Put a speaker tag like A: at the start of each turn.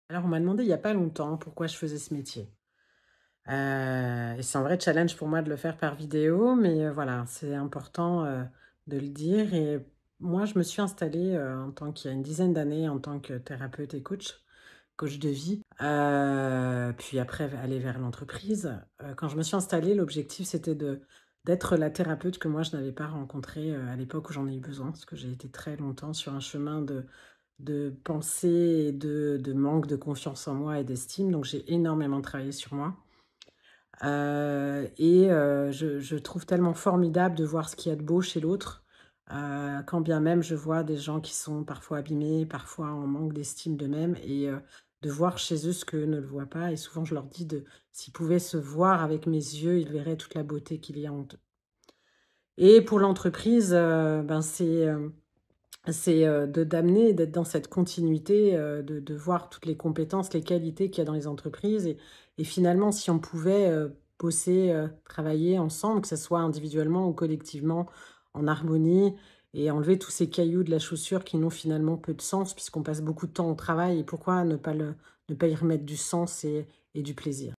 A: Alors, on m'a demandé il y a pas longtemps pourquoi je faisais ce métier. Et c'est un vrai challenge pour moi de le faire par vidéo, mais voilà, c'est important, de le dire et moi, je me suis installée, en tant qu'il y a une dizaine d'années en tant que thérapeute et coach de vie, puis après aller vers l'entreprise. Quand je me suis installée, l'objectif, c'était d'être la thérapeute que moi je n'avais pas rencontrée, à l'époque où j'en ai eu besoin, parce que j'ai été très longtemps sur un chemin de pensée et de manque de confiance en moi et d'estime, donc j'ai énormément travaillé sur moi. Je trouve tellement formidable de voir ce qu'il y a de beau chez l'autre, quand bien même je vois des gens qui sont parfois abîmés, parfois en manque d'estime d'eux-mêmes de voir chez eux ce qu'eux ne le voient pas et souvent je leur dis de s'ils pouvaient se voir avec mes yeux, ils verraient toute la beauté qu'il y a en eux. Et pour l'entreprise, ben, c'est de d'amener, d'être dans cette continuité, de voir toutes les compétences, les qualités qu'il y a dans les entreprises et finalement, si on pouvait, bosser, travailler ensemble, que ça soit individuellement ou collectivement, en harmonie et enlever tous ces cailloux de la chaussure qui n'ont finalement peu de sens puisqu'on passe beaucoup de temps au travail et pourquoi ne pas y remettre du sens et du plaisir?